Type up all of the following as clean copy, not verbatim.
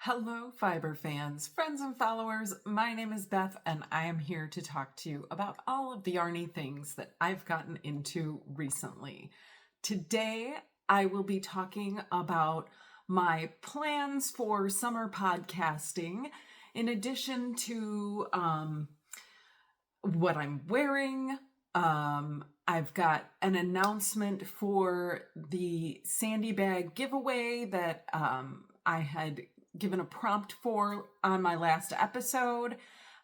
Hello, fiber fans, friends and followers. My name is Beth, and I am here to talk to you about all of the yarny things that I've gotten into recently. Today, I will be talking about my plans for summer podcasting, in addition to what I'm wearing. I've got an announcement for the Sandy Bag giveaway that I had given a prompt for on my last episode.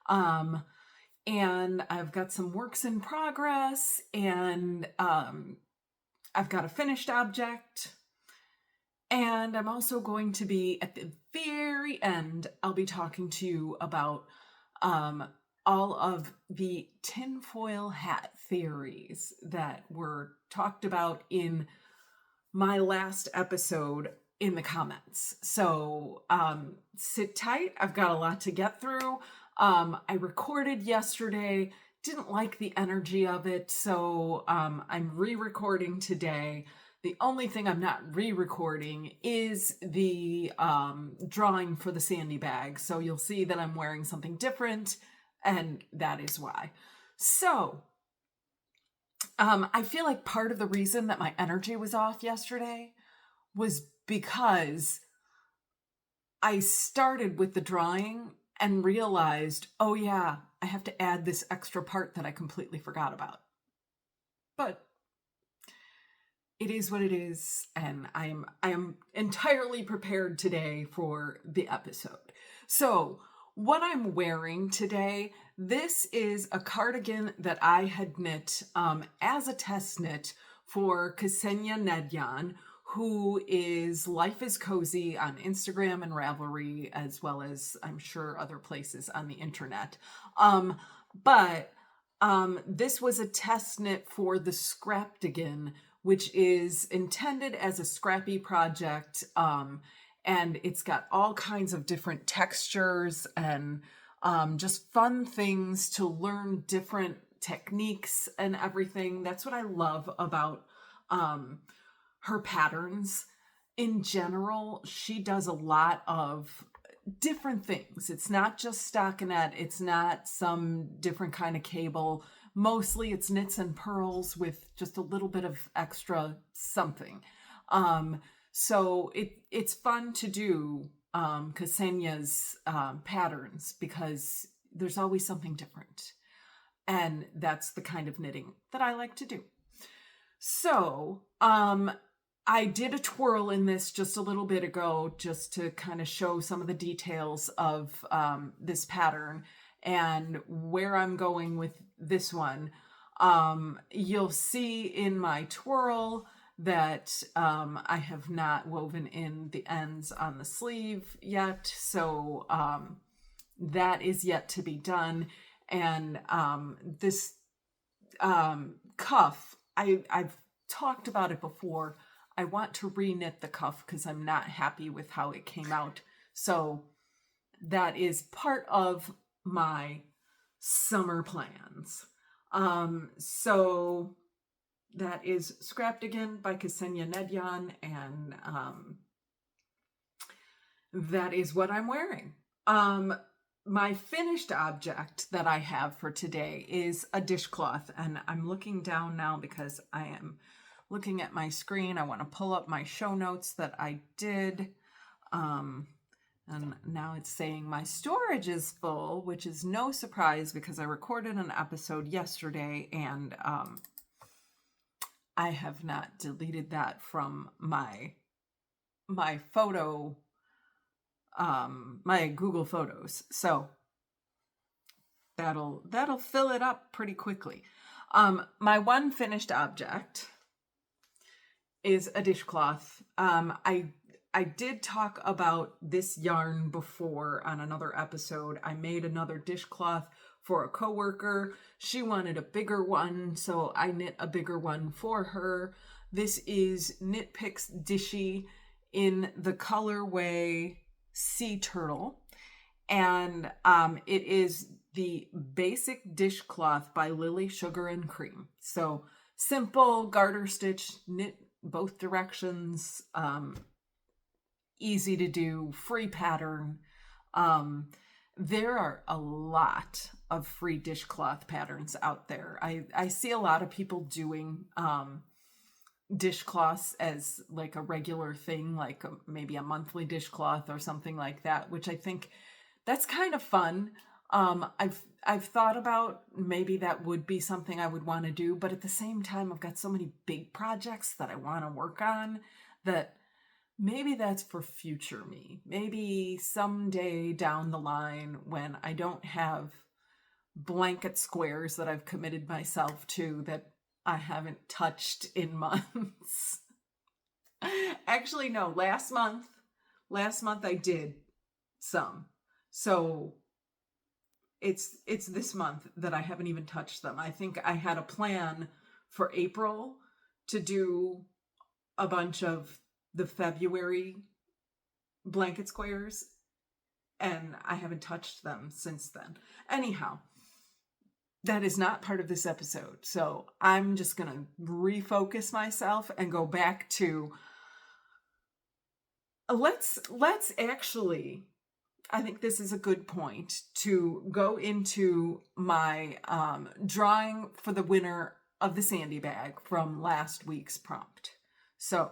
And I've got some works in progress, and I've got a finished object. And I'm also going to be, at the very end, I'll be talking to you about all of the tinfoil hat theories that were talked about in my last episode in the comments. So sit tight. I've got a lot to get through. I recorded yesterday, didn't like the energy of it, so I'm re-recording today. The only thing I'm not re-recording is the drawing for the Sandy bag. So you'll see that I'm wearing something different, and that is why. So I feel like part of the reason that my energy was off yesterday was because I started with the drawing and realized, oh yeah, I have to add this extra part that I completely forgot about. But it is what it is, and I am entirely prepared today for the episode. So what I'm wearing today, this is a cardigan that I had knit as a test knit for Ksenia Naidyon, who is Life is Cozy on Instagram and Ravelry, as well as I'm sure other places on the internet. But this was a test knit for the Scrapdigan, which is intended as a scrappy project. And it's got all kinds of different textures and just fun things to learn different techniques and everything. That's what I love about her patterns. In general, she does a lot of different things. It's not just stockinette. It's not some different kind of cable. Mostly it's knits and purls with just a little bit of extra something. So it's fun to do Ksenia's patterns because there's always something different. And that's the kind of knitting that I like to do. So I did a twirl in this just a little bit ago, just to kind of show some of the details of this pattern and where I'm going with this one. You'll see in my twirl that I have not woven in the ends on the sleeve yet, so that is yet to be done. And this cuff, I've talked about it before. I want to re-knit the cuff because I'm not happy with how it came out. So that is part of my summer plans. So that is Scrapdigan by Ksenia Naidyon, and that is what I'm wearing. My finished object that I have for today is a dishcloth, and I'm looking down now because I am looking at my screen. I want to pull up my show notes that I did. And now it's saying my storage is full, which is no surprise because I recorded an episode yesterday and I have not deleted that from my photo, my Google Photos. So that'll fill it up pretty quickly. My one finished object is a dishcloth. I did talk about this yarn before on another episode. I made another dishcloth for a coworker. She wanted a bigger one, so I knit a bigger one for her. This is Knit Picks Dishie in the colorway Sea Turtle. And it is the basic dishcloth by Lily Sugar and Cream. So simple garter stitch, knit both directions. easy to do, free pattern. There are a lot of free dishcloth patterns out there. I see a lot of people doing dishcloths as like a regular thing, like maybe a monthly dishcloth or something like that, which I think that's kind of fun. I've thought about maybe that would be something I would want to do, but at the same time, I've got so many big projects that I want to work on that maybe that's for future me. Maybe someday down the line when I don't have blanket squares that I've committed myself to that I haven't touched in months. Actually, no, last month I did some. So it's this month that I haven't even touched them. I think I had a plan for April to do a bunch of the February blanket squares, and I haven't touched them since then. Anyhow, that is not part of this episode. So I'm just going to refocus myself and go back to let's actually, I think this is a good point to go into my drawing for the winner of the Sandy bag from last week's prompt. So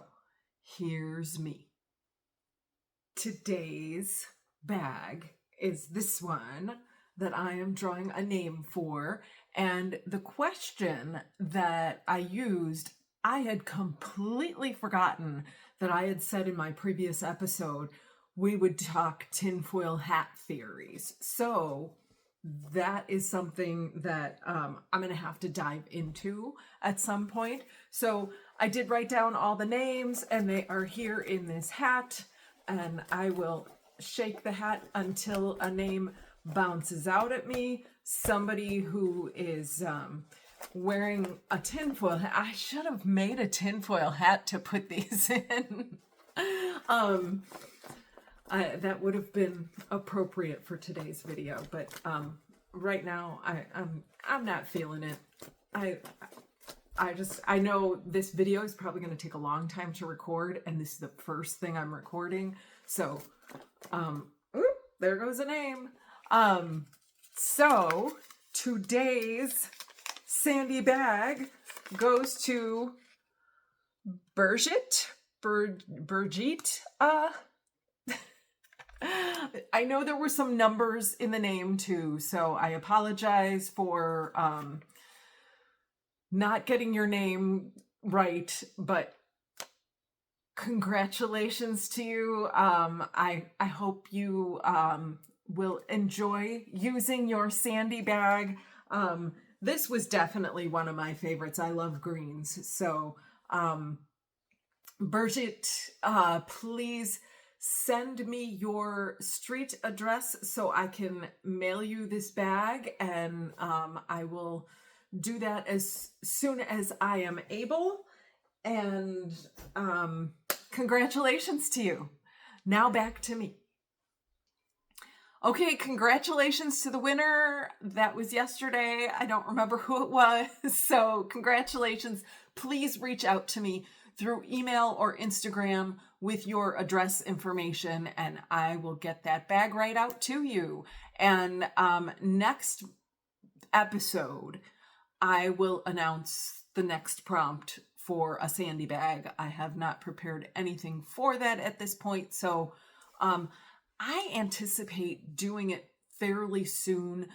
here's me. Today's bag is this one that I am drawing a name for. And the question that I used, I had completely forgotten that I had said in my previous episode, we would talk tinfoil hat theories. So that is something that I'm going to have to dive into at some point. So I did write down all the names and they are here in this hat, and I will shake the hat until a name bounces out at me. Somebody who is wearing a tinfoil hat. I should have made a tinfoil hat to put these in. That would have been appropriate for today's video, but right now I'm not feeling it. I know this video is probably going to take a long time to record, and this is the first thing I'm recording. So, there goes a name. So today's Sandy bag goes to Birgit. I know there were some numbers in the name too, so I apologize for not getting your name right, but congratulations to you. I hope you will enjoy using your Sandy bag. This was definitely one of my favorites. I love greens. So, Birgit, please send me your street address so I can mail you this bag, and I will do that as soon as I am able. And congratulations to you. Now back to me. Okay, congratulations to the winner. That was yesterday. I don't remember who it was. So congratulations. Please reach out to me through email or Instagram with your address information, and I will get that bag right out to you. And next episode, I will announce the next prompt for a Sandy bag. I have not prepared anything for that at this point, so I anticipate doing it fairly soon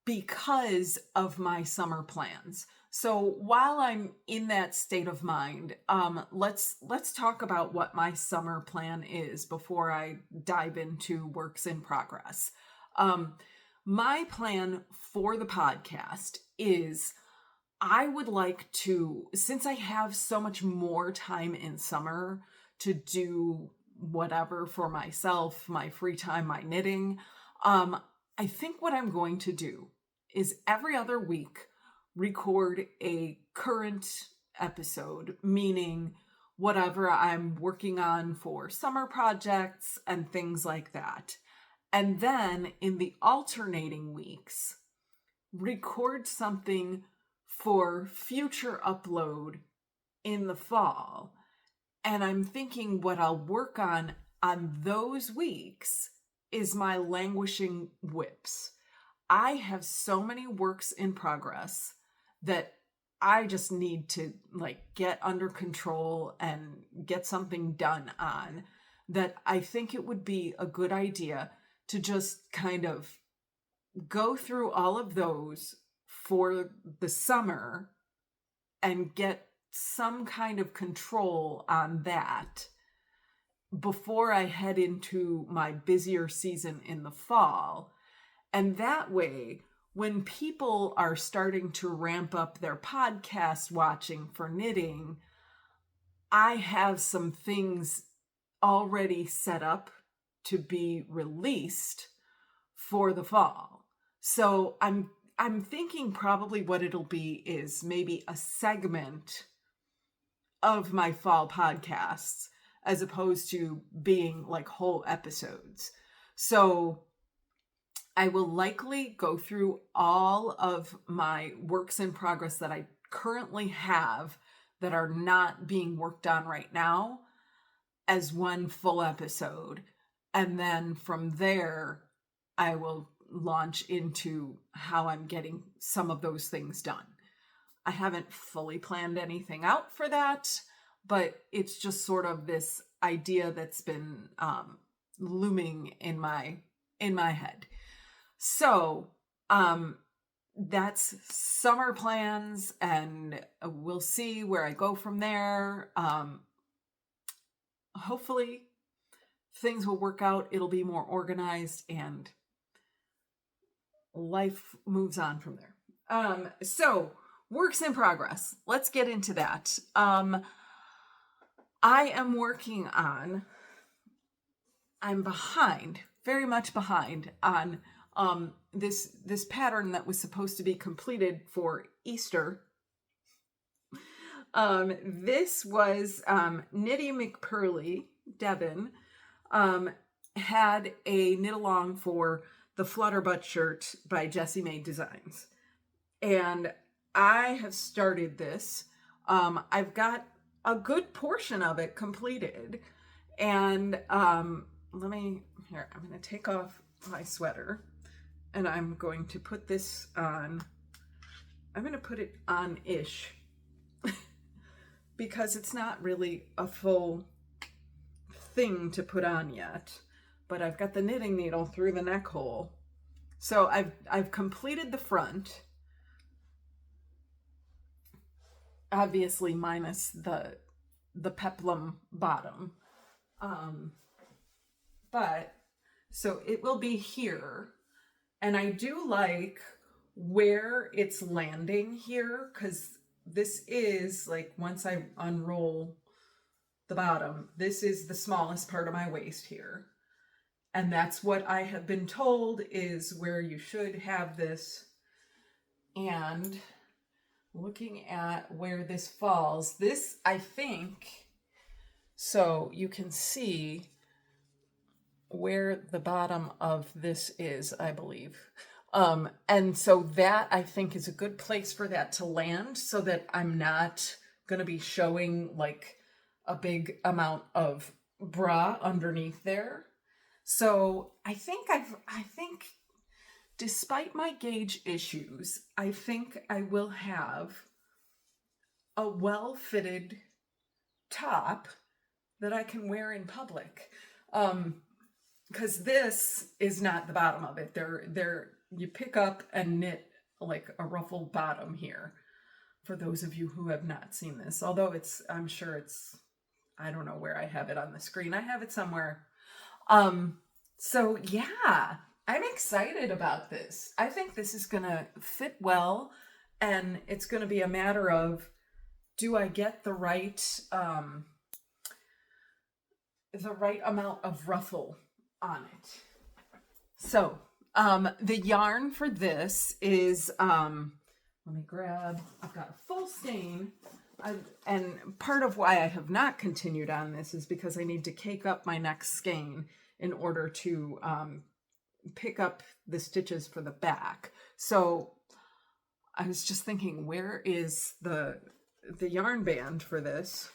because of my summer plans. So while I'm in that state of mind, let's talk about what my summer plan is before I dive into works in progress. My plan for the podcast is I would like to, since I have so much more time in summer to do whatever for myself, my free time, my knitting, I think what I'm going to do is every other week record a current episode, meaning whatever I'm working on for summer projects and things like that. And then in the alternating weeks, record something for future upload in the fall. And I'm thinking what I'll work on on those weeks is my languishing whips. I have so many works in progress that I just need to like get under control and get something done on, that I think it would be a good idea to just kind of go through all of those for the summer and get some kind of control on that before I head into my busier season in the fall. And that way, when people are starting to ramp up their podcast watching for knitting, I have some things already set up to be released for the fall. So I'm thinking probably what it'll be is maybe a segment of my fall podcasts as opposed to being like whole episodes. So I will likely go through all of my works in progress that I currently have that are not being worked on right now as one full episode. And then from there, I will launch into how I'm getting some of those things done. I haven't fully planned anything out for that, but it's just sort of this idea that's been looming in my head. So that's summer plans, and we'll see where I go from there. Hopefully things will work out. It'll be more organized and life moves on from there. So works in progress. Let's get into that. I'm behind, very much behind on this pattern that was supposed to be completed for Easter. This was Knitty McPurly, Devin, had a knit along for the Flutter Buttshirt by Jessie Maed Designs. And I have started this. I've got a good portion of it completed. And I'm going to take off my sweater and I'm going to put this on. I'm going to put it on-ish because it's not really a full thing to put on yet, but I've got the knitting needle through the neck hole. So I've completed the front, obviously minus the peplum bottom. But so it will be here, and I do like where it's landing here, because this is like, once I unroll the bottom, this is the smallest part of my waist here. And that's what I have been told is where you should have this. And looking at where this falls, this, I think, so you can see where the bottom of this is, I believe. And so that, I think, is a good place for that to land, so that I'm not going to be showing like a big amount of bra underneath there. So I think despite my gauge issues, I think I will have a well-fitted top that I can wear in public. Because this is not the bottom of it. You pick up and knit like a ruffled bottom here, for those of you who have not seen this. Although I'm sure it's, I don't know where I have it on the screen. I have it somewhere. So yeah, I'm excited about this. I think this is gonna fit well, and it's gonna be a matter of, do I get the right amount of ruffle on it? So the yarn for this is let me grab, I've got a full skein, and part of why I have not continued on this is because I need to cake up my next skein in order to pick up the stitches for the back. So I was just thinking, where is the yarn band for this?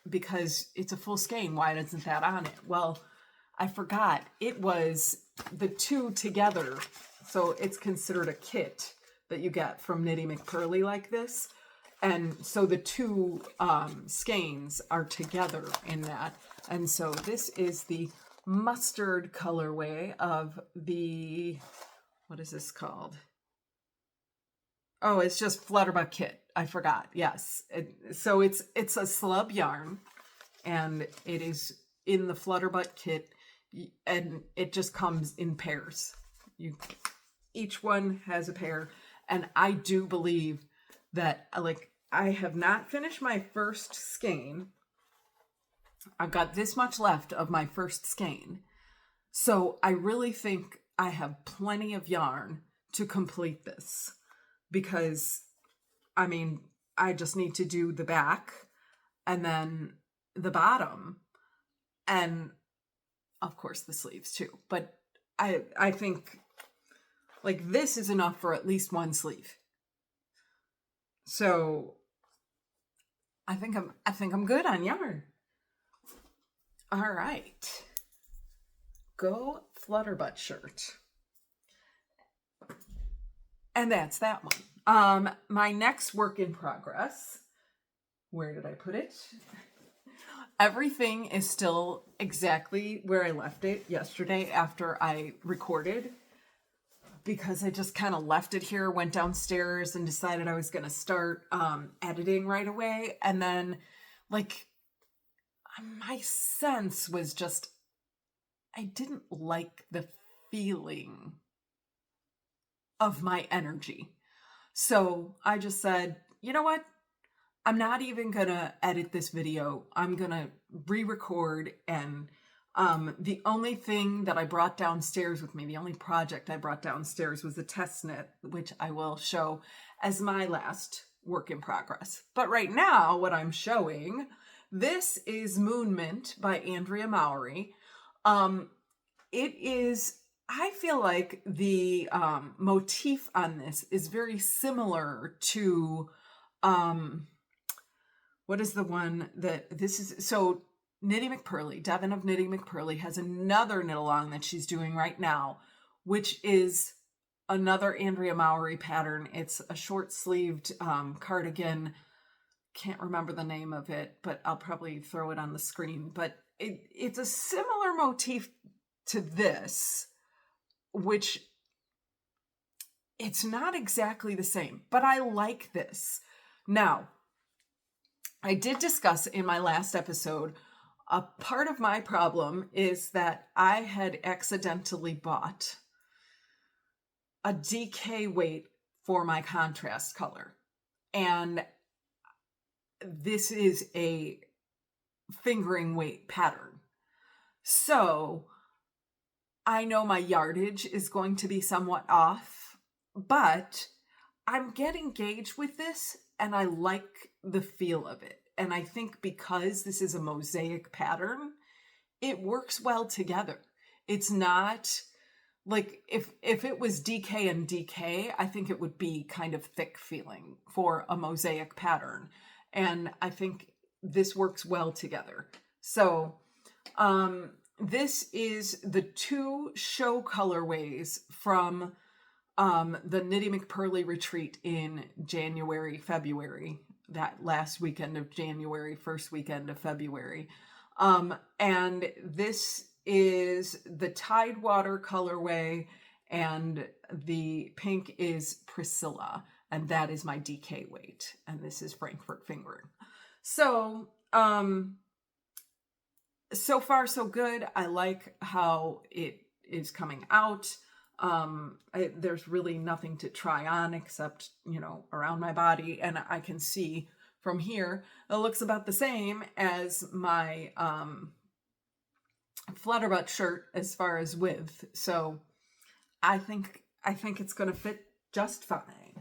because it's a full skein. Why isn't that on it? Well, I forgot. It was the two together. So it's considered a kit that you get from Knitty McPurly like this. And so the two skeins are together in that. And so this is the mustard colorway of the, what is this called? Oh, it's just Flutter kit. I forgot. Yes. So it's a slub yarn, and it is in the Flutterbutt kit, and it just comes in pairs. Each one has a pair, and I do believe that, like, I have not finished my first skein. I've got this much left of my first skein. So I really think I have plenty of yarn to complete this, because, I mean, I just need to do the back and then the bottom and, of course, the sleeves too. But I think, like, this is enough for at least one sleeve. So I think I'm good on yarn. All right. Go Flutter Buttshirt. And that's that one. My next work in progress. Where did I put it? Everything is still exactly where I left it yesterday after I recorded, because I just kind of left it here, went downstairs and decided I was going to start editing right away. And then, like, my sense was just, I didn't like the feeling of my energy. So I just said, you know what? I'm not even going to edit this video. I'm going to re-record, and the only thing that I brought downstairs with me, the only project I brought downstairs was a test knit, which I will show as my last work in progress. But right now, what I'm showing, this is Moon Mint by Andrea Mowry. It is, I feel like the motif on this is very similar to, what is the one that this is? So Knitty McPurly, Devin of Knitty McPurly, has another knit along that she's doing right now, which is another Andrea Mowry pattern. It's a short sleeved cardigan. Can't remember the name of it, but I'll probably throw it on the screen. But it's a similar motif to this, which it's not exactly the same, but I like this. Now, I did discuss in my last episode, a part of my problem is that I had accidentally bought a DK weight for my contrast color. And this is a fingering weight pattern. So I know my yardage is going to be somewhat off, but I'm getting gauge with this, and I like the feel of it. And I think because this is a mosaic pattern, it works well together. It's not like, if it was DK and DK, I think it would be kind of thick feeling for a mosaic pattern. And I think this works well together. So this is the two show colorways from the Knitty McPurly retreat in January, February, that last weekend of January, first weekend of February. And this is the Tidewater colorway, and the pink is Priscilla, and that is my DK weight, and this is Frankfurt fingering. So, so far so good. I like how it is coming out. There's really nothing to try on except, you know, around my body, and I can see from here it looks about the same as my Flutterbutt shirt as far as width. So I think it's going to fit just fine.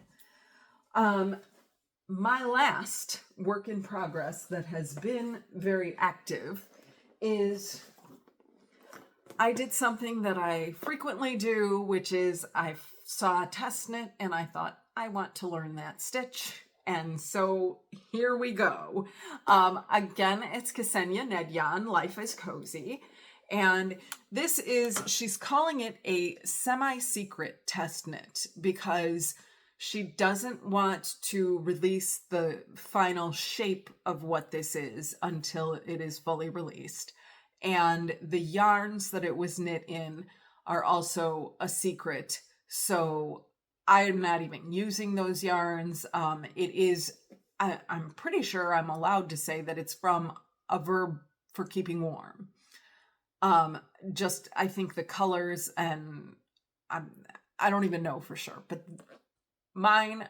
My last work in progress that has been very active is I did something that I frequently do, which is I saw a test knit and I thought, I want to learn that stitch. And so here we go. Again, it's Ksenia Naidyon, Life is Cozy. And this is, she's calling it a semi-secret test knit because she doesn't want to release the final shape of what this is until it is fully released. And the yarns that it was knit in are also a secret. So I'm not even using those yarns. It is, I'm pretty sure I'm allowed to say that it's from a verb for keeping warm. Just, I think the colors and I don't even know for sure, but mine,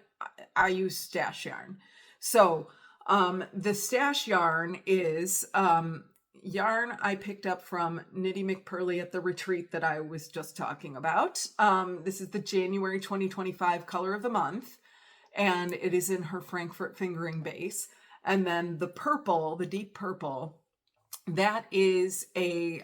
I use stash yarn. So, the stash yarn is, yarn I picked up from Knitty McPurly at the retreat that I was just talking about. This is the January 2025 color of the month, and it is in her Frankfurt fingering base. And then the purple, the deep purple, that is a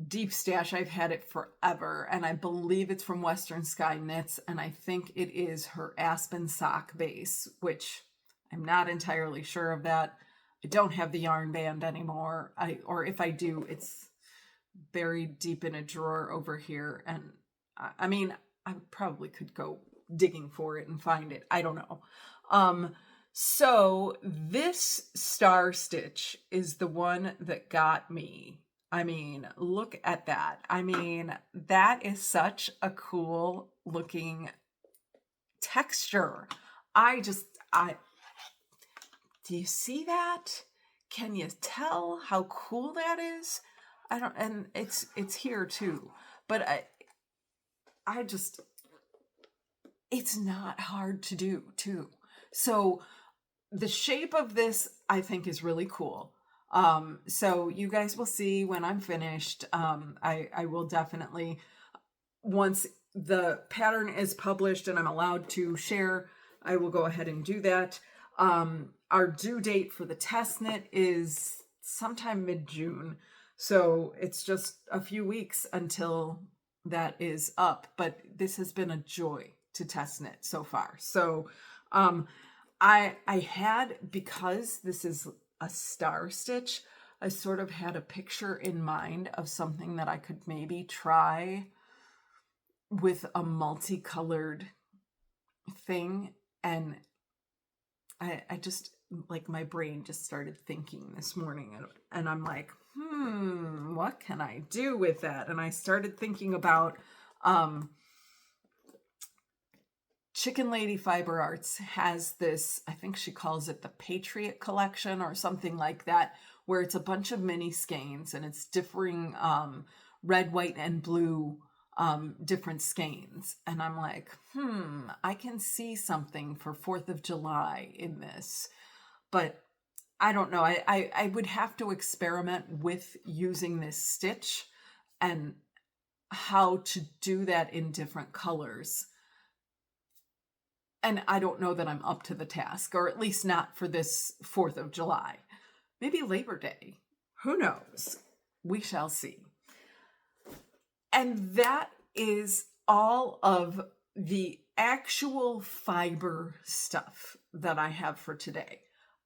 deep stash. I've had it forever, and I believe it's from Western Sky Knits, and I think it is her Aspen sock base, which I'm not entirely sure of that. I don't have the yarn band anymore. Or if I do, it's buried deep in a drawer over here. And I mean, I probably could go digging for it and find it. I don't know. So this star stitch is the one that got me. I mean, look at that. I mean, that is such a cool looking texture. Do you see that? Can you tell how cool that is? And it's here too, but it's not hard to do too. So the shape of this, I think, is really cool. So you guys will see when I'm finished. I will definitely, once the pattern is published and I'm allowed to share, I will go ahead and do that. Our due date for the test knit is sometime mid-June. So it's just a few weeks until that is up, but this has been a joy to test knit so far. So, I had, because this is a star stitch, I sort of had a picture in mind of something that I could maybe try with a multicolored thing. And I just, like, my brain just started thinking this morning, and I'm like, what can I do with that? And I started thinking about, Chicken Lady Fiber Arts has this, I think she calls it the Patriot Collection or something like that, where it's a bunch of mini skeins and it's differing red, white, and blue different skeins. And I'm like, I can see something for 4th of July in this. But I don't know. I would have to experiment with using this stitch and how to do that in different colors. And I don't know that I'm up to the task, or at least not for this 4th of July. Maybe Labor Day. Who knows? We shall see. And that is all of the actual fiber stuff that I have for today.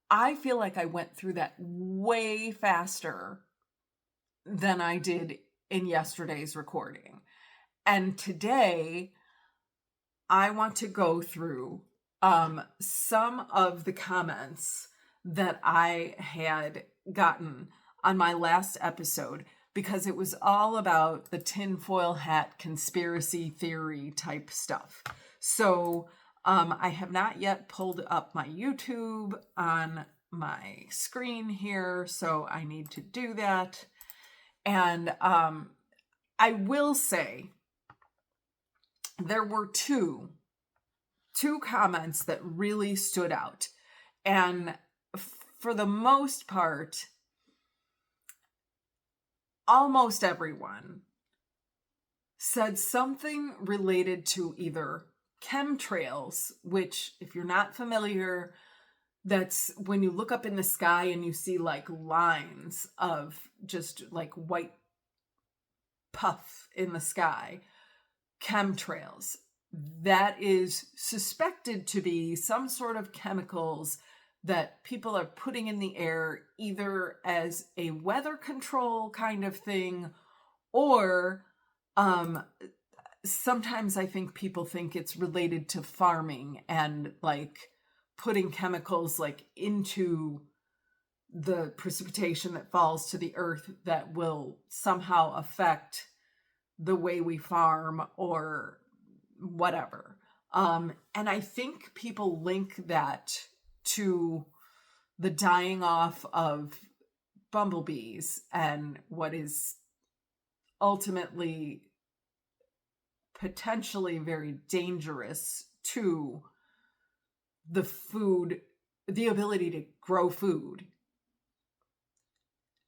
I feel like I went through that way faster than I did in yesterday's recording. And today, I want to go through some of the comments that I had gotten on my last episode, because it was all about the tinfoil hat conspiracy theory type stuff. So I have not yet pulled up my YouTube on my screen here, so I need to do that. And I will say, there were two comments that really stood out. And for the most part, almost everyone said something related to either chemtrails, which, if you're not familiar, that's when you look up in the sky and you see like lines of just like white puff in the sky. Chemtrails. that is suspected to be some sort of chemicals that people are putting in the air, either as a weather control kind of thing, or sometimes I think people think it's related to farming and like putting chemicals like into the precipitation that falls to the earth that will somehow affect the way we farm or whatever. And I think people link that to the dying off of bumblebees and what is ultimately potentially very dangerous to the food, the ability to grow food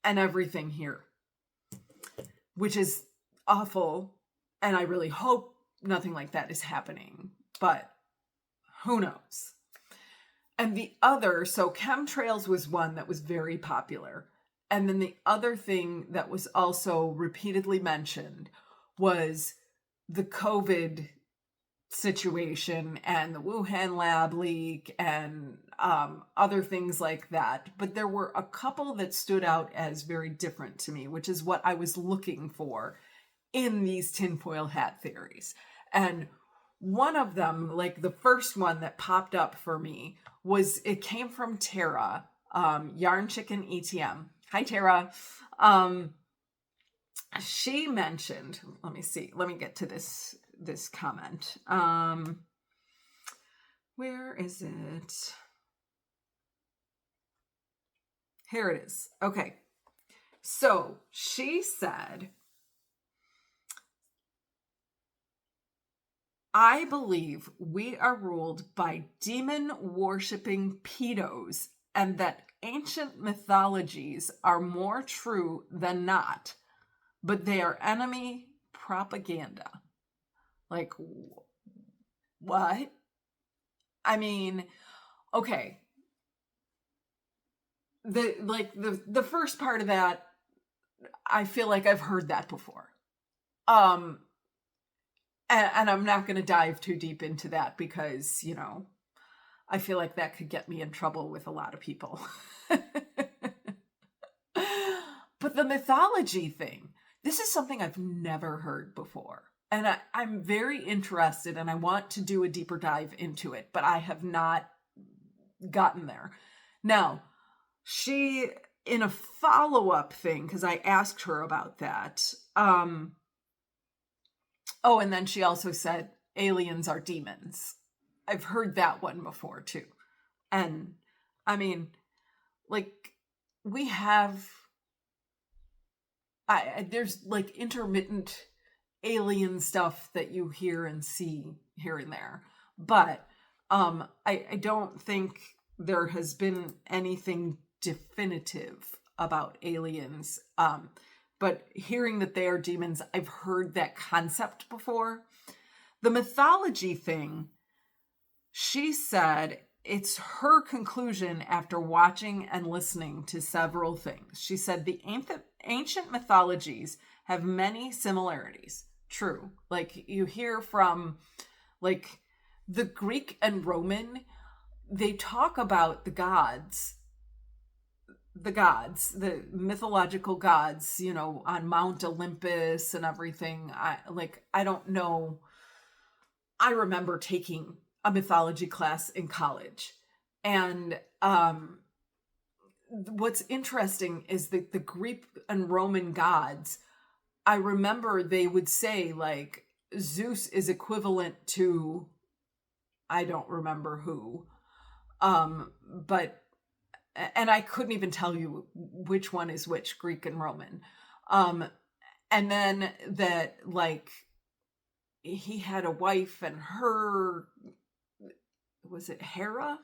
and everything here, which is awful. And I really hope nothing like that is happening, but who knows? And the other, so chemtrails was one that was very popular. And then the other thing that was also repeatedly mentioned was the COVID situation and the Wuhan lab leak and other things like that. But there were a couple that stood out as very different to me, which is what I was looking for in these tinfoil hat theories. And one of them, like the first one that popped up for me, was it came from Tara, Yarn Chicken ETM. Hi, Tara. She mentioned, let me see, let me get to this comment. Where is it? Here it is. Okay. So she said, I believe we are ruled by demon-worshipping pedos and that ancient mythologies are more true than not, but they are enemy propaganda. Like, what? I mean, okay. The first part of that, I feel like I've heard that before. And I'm not going to dive too deep into that because, you know, I feel like that could get me in trouble with a lot of people. But the mythology thing, this is something I've never heard before. And I'm very interested and I want to do a deeper dive into it, but I have not gotten there. Now, she, in a follow-up thing, because I asked her about that, oh, and then she also said, aliens are demons. I've heard that one before, too. And, I mean, like, we have... there's, like, intermittent alien stuff that you hear and see here and there. But I don't think there has been anything definitive about aliens. But hearing that they are demons, I've heard that concept before. The mythology thing, she said it's her conclusion after watching and listening to several things. She said the ancient mythologies have many similarities. True. Like you hear from like the Greek and Roman, they talk about the gods, the mythological gods, you know, on Mount Olympus and everything. I don't know. I remember taking a mythology class in college. And what's interesting is that the Greek and Roman gods, I remember they would say like Zeus is equivalent to, I don't remember who, but and I couldn't even tell you which one is which, Greek and Roman. And then that, like, he had a wife and her, was it Hera?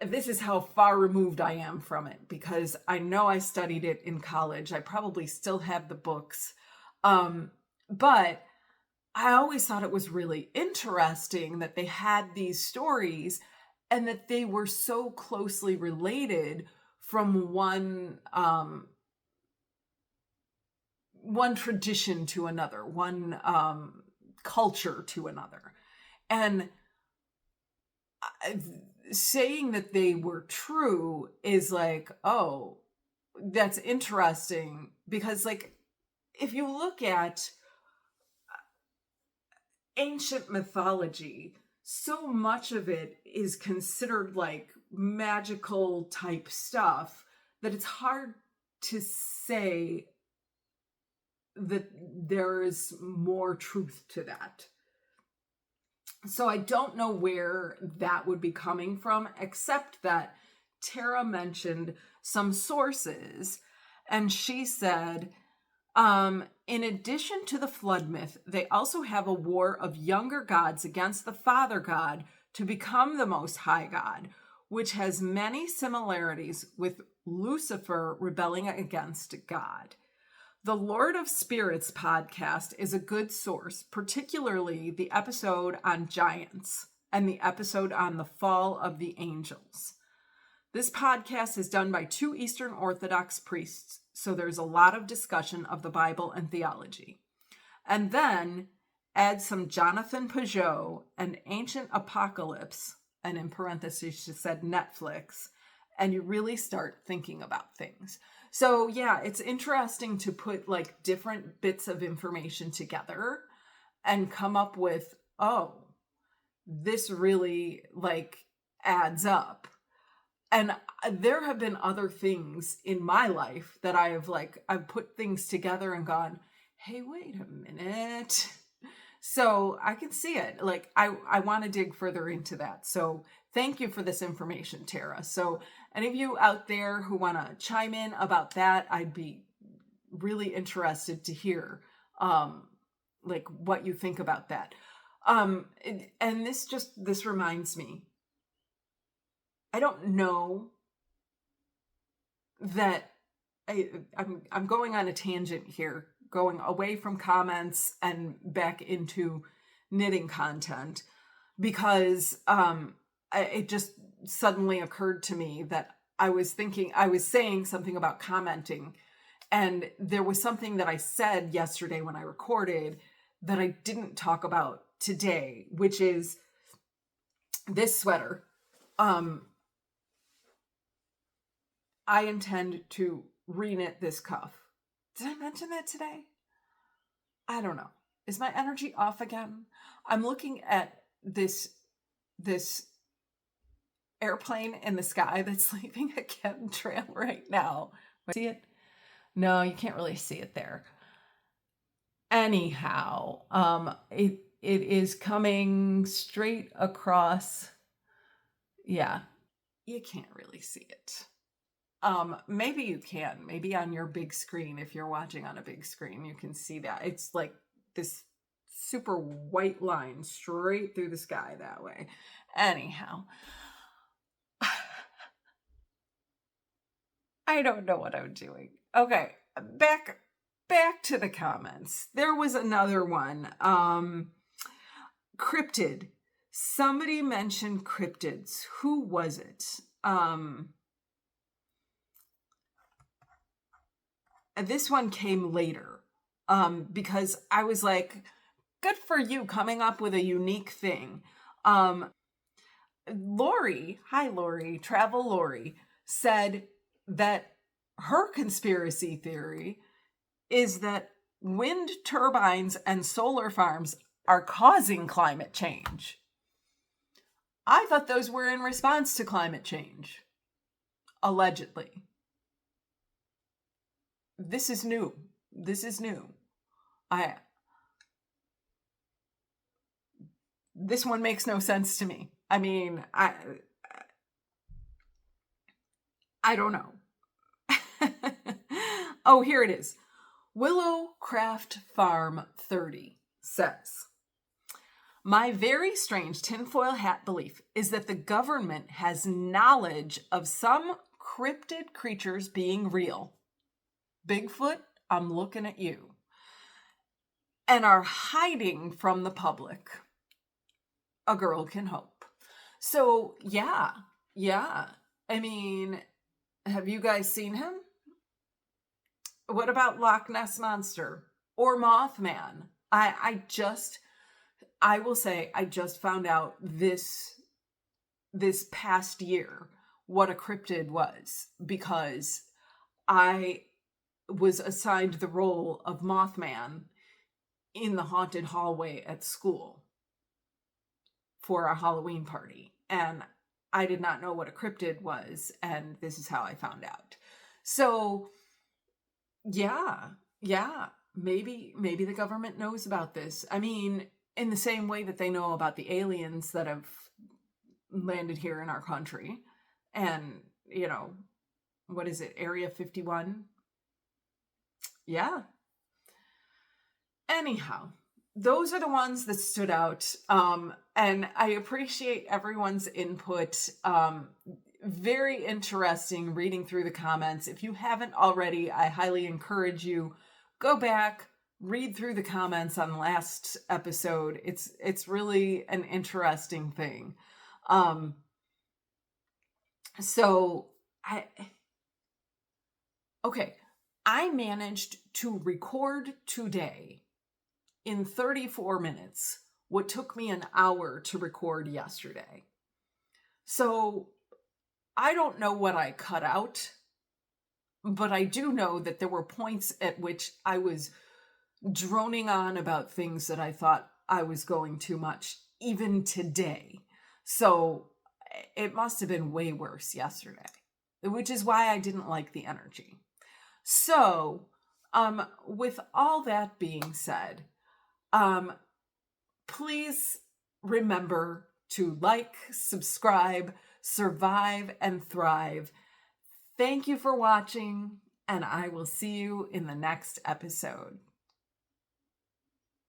This is how far removed I am from it, because I know I studied it in college. I probably still have the books. But I always thought it was really interesting that they had these stories and that they were so closely related from one tradition to another, one culture to another. And saying that they were true is like, oh, that's interesting, because like if you look at ancient mythology, so much of it is considered like magical type stuff that it's hard to say that there is more truth to that. So I don't know where that would be coming from, except that Tara mentioned some sources, and she said, in addition to the flood myth, they also have a war of younger gods against the father god to become the most high god, which has many similarities with Lucifer rebelling against God. The Lord of Spirits podcast is a good source, particularly the episode on giants and the episode on the fall of the angels. This podcast is done by 2 Eastern Orthodox priests, so there's a lot of discussion of the Bible and theology. And then add some Jonathan Peugeot and Ancient Apocalypse, and in parentheses she said Netflix, and you really start thinking about things. So yeah, it's interesting to put like different bits of information together and come up with, oh, this really like adds up. And there have been other things in my life that I've put things together and gone, hey, wait a minute. So I can see it. Like, I want to dig further into that. So thank you for this information, Tara. So any of you out there who want to chime in about that, I'd be really interested to hear, like what you think about that. And this reminds me, I don't know that I'm going on a tangent here, going away from comments and back into knitting content, because it just suddenly occurred to me that I was saying something about commenting, and there was something that I said yesterday when I recorded that I didn't talk about today, which is this sweater. I intend to reknit this cuff. Did I mention that today? I don't know. Is my energy off again? I'm looking at this airplane in the sky that's leaving a chemtrail right now. See it? No, you can't really see it there. Anyhow, it is coming straight across. Yeah, you can't really see it. Maybe you can. Maybe on your big screen, if you're watching on a big screen, you can see that. It's like this super white line straight through the sky that way. Anyhow, I don't know what I'm doing. Okay, back to the comments. There was another one. Cryptid. Somebody mentioned cryptids. Who was it? This one came later, because I was like, good for you coming up with a unique thing. Lori, hi Lori, Travel Lori, said that her conspiracy theory is that wind turbines and solar farms are causing climate change. I thought those were in response to climate change, allegedly. This is new. This one makes no sense to me. I mean, I don't know. Oh, here it is. Willow Craft Farm 30 says, my very strange tinfoil hat belief is that the government has knowledge of some cryptid creatures being real. Bigfoot, I'm looking at you. And are hiding from the public. A girl can hope. So, yeah. I mean, have you guys seen him? What about Loch Ness Monster? Or Mothman? I just I will say I just found out this past year what a cryptid was, because I was assigned the role of Mothman in the haunted hallway at school for a Halloween party. And I did not know what a cryptid was, and this is how I found out. So, yeah, maybe the government knows about this. I mean, in the same way that they know about the aliens that have landed here in our country. And, you know, what is it, Area 51? Yeah. Anyhow, those are the ones that stood out. And I appreciate everyone's input. Very interesting reading through the comments. If you haven't already, I highly encourage you, go back, read through the comments on last episode. It's really an interesting thing. So I managed to record today in 34 minutes what took me an hour to record yesterday. So I don't know what I cut out, but I do know that there were points at which I was droning on about things that I thought I was going too much, even today. So it must have been way worse yesterday, which is why I didn't like the energy. So, with all that being said, please remember to like, subscribe, survive, and thrive. Thank you for watching, and I will see you in the next episode.